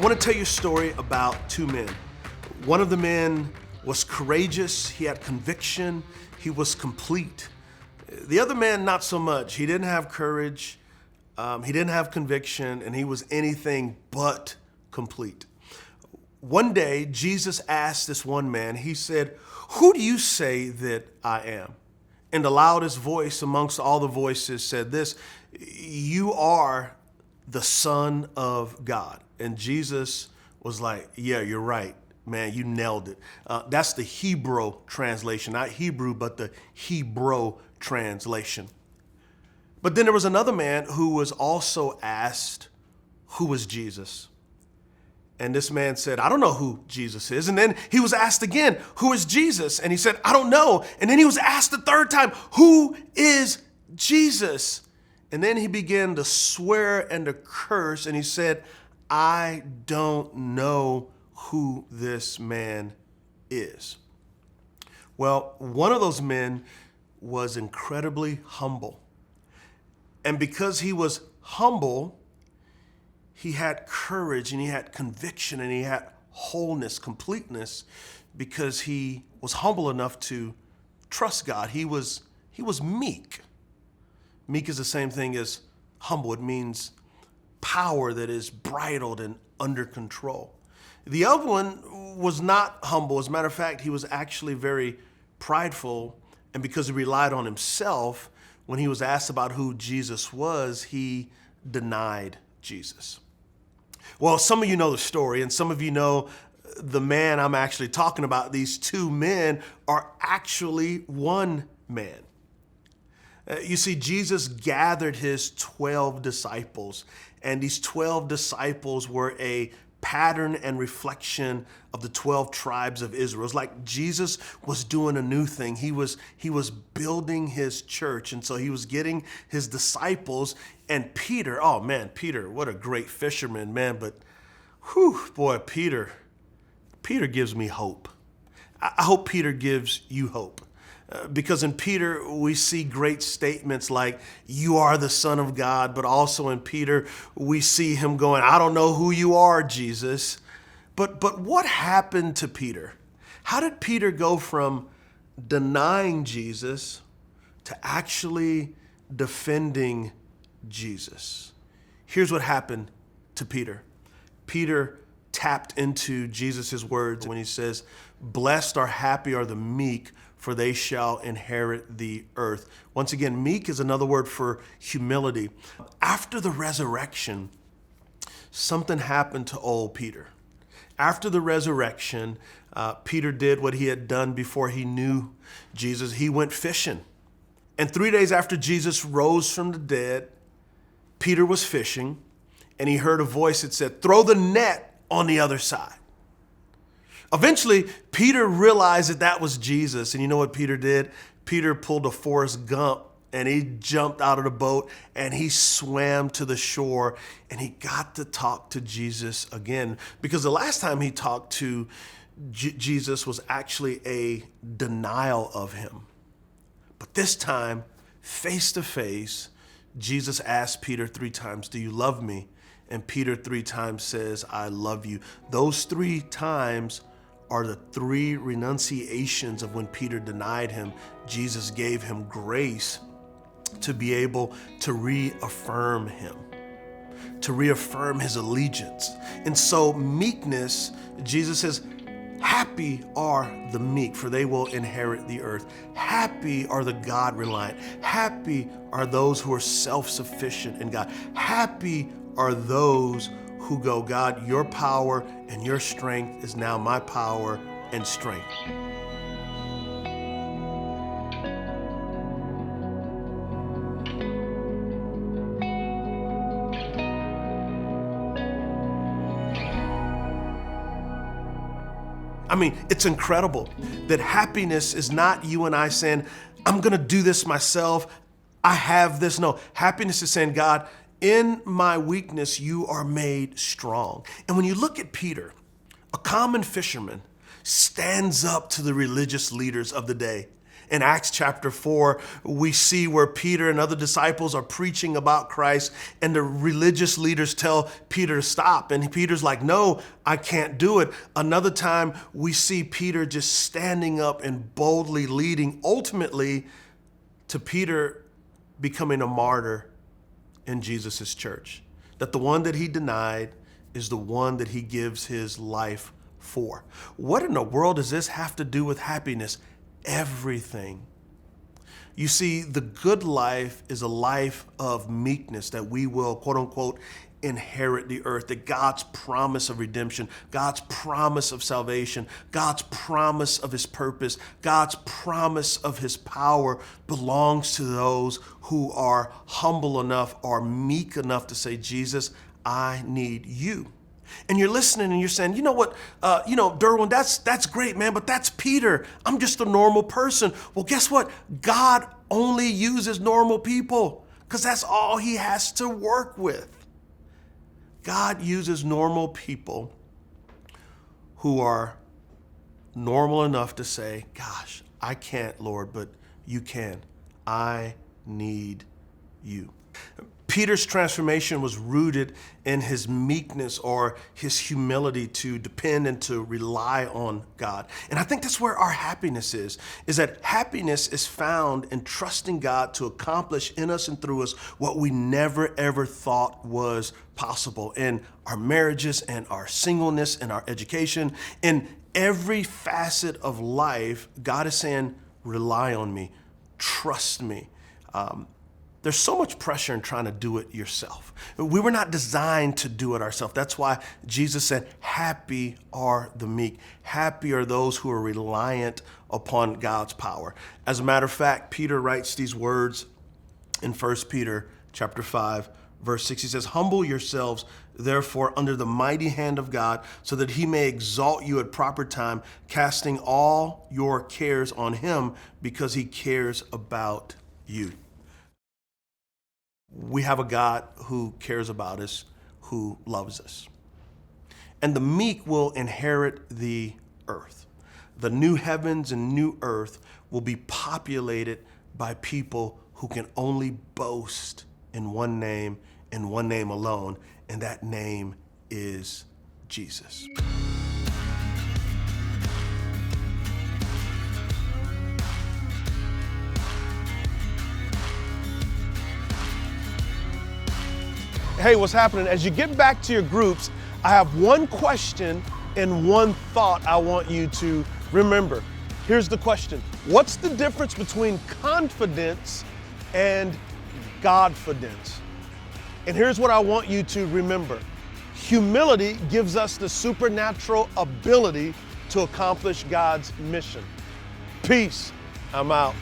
want to tell you a story about two men. One of the men was courageous, he had conviction, he was complete. The other man, not so much. He didn't have courage, he didn't have conviction, and he was anything but complete. One day, Jesus asked this one man, he said, "Who do you say that I am?" And the loudest voice amongst all the voices said this, "You are the Son of God." And Jesus was like, "Yeah, you're right, man, you nailed it." That's the Hebrew translation, not Hebrew, but the Hebrew translation. But then there was another man who was also asked, "Who was Jesus?" And this man said, "I don't know who Jesus is." And then he was asked again, "Who is Jesus?" And he said, "I don't know." And then he was asked the third time, "Who is Jesus?" And then he began to swear and to curse. And he said, "I don't know who this man is." Well, one of those men was incredibly humble. And because he was humble, he had courage and he had conviction and he had wholeness, completeness, because he was humble enough to trust God. He was meek. Meek is the same thing as humble. It means power that is bridled and under control. The other one was not humble. As a matter of fact, he was actually very prideful. And because he relied on himself, when he was asked about who Jesus was, he denied Jesus. Well, some of you know the story, and some of you know the man I'm actually talking about. These two men are actually one man. You see, Jesus gathered his 12 disciples, and these 12 disciples were a pattern and reflection of the 12 tribes of Israel. It's like Jesus was doing a new thing. He was building his church, and so he was getting his disciples. And Peter, oh man, Peter, what a great fisherman, man. But whew, boy, Peter gives me hope. I hope Peter gives you hope. Because in Peter, we see great statements like, "You are the Son of God." But also in Peter, we see him going, "I don't know who you are, Jesus." But what happened to Peter? How did Peter go from denying Jesus to actually defending Jesus? Here's what happened to Peter. Peter tapped into Jesus' words when he says, "Blessed or happy are the meek, for they shall inherit the earth." Once again, meek is another word for humility. After the resurrection, something happened to old Peter. After the resurrection, Peter did what he had done before he knew Jesus. He went fishing. And 3 days after Jesus rose from the dead, Peter was fishing, and he heard a voice that said, "Throw the net on the other side." Eventually, Peter realized that that was Jesus. And you know what Peter did? Peter pulled a Forrest Gump, and he jumped out of the boat and he swam to the shore, and he got to talk to Jesus again. Because the last time he talked to Jesus was actually a denial of him. But this time, face to face, Jesus asked Peter 3 times, "Do you love me?" And Peter 3 times says, "I love you." Those 3 times are the 3 renunciations of when Peter denied him. Jesus gave him grace to be able to reaffirm him, to reaffirm his allegiance. And so meekness, Jesus says, "Happy are the meek, for they will inherit the earth." Happy are the God-reliant. Happy are those who are self-sufficient in God. Happy are those who go, "God, your power and your strength is now my power and strength." I mean, it's incredible that happiness is not you and I saying, "I'm going to do this myself. I have this." No, happiness is saying, "God, in my weakness, you are made strong." And when you look at Peter, a common fisherman, stands up to the religious leaders of the day In Acts chapter 4, we see where Peter and other disciples are preaching about Christ, and the religious leaders tell Peter to stop. And Peter's like, no, I can't do it. Another time, we see Peter just standing up and boldly leading, ultimately to Peter becoming a martyr in Jesus' church. That the one that he denied is the one that he gives his life for. What in the world does this have to do with happiness? Everything. You see, the good life is a life of meekness, that we will, quote unquote, inherit the earth, that God's promise of redemption, God's promise of salvation, God's promise of his purpose, God's promise of his power belongs to those who are humble enough or meek enough to say, Jesus, I need you. And you're listening and you're saying, you know what, Derwin, that's great, man, but that's Peter. I'm just a normal person. Well, guess what? God only uses normal people because that's all he has to work with. God uses normal people who are normal enough to say, gosh, I can't, Lord, but you can. I need you. Peter's transformation was rooted in his meekness or his humility to depend and to rely on God. And I think that's where our happiness is that happiness is found in trusting God to accomplish in us and through us what we never, ever thought was possible in our marriages and our singleness and our education. In every facet of life, God is saying, rely on me, trust me. There's so much pressure in trying to do it yourself. We were not designed to do it ourselves. That's why Jesus said, happy are the meek. Happy are those who are reliant upon God's power. As a matter of fact, Peter writes these words in 1 Peter chapter 5, verse 6. He says, humble yourselves, therefore, under the mighty hand of God, so that he may exalt you at proper time, casting all your cares on him because he cares about you. We have a God who cares about us, who loves us. And the meek will inherit the earth. The new heavens and new earth will be populated by people who can only boast in one name and one name alone, and that name is Jesus. Hey, what's happening? As you get back to your groups, I have one question and one thought I want you to remember. Here's the question. What's the difference between confidence and Godfidence? And here's what I want you to remember. Humility gives us the supernatural ability to accomplish God's mission. Peace. I'm out.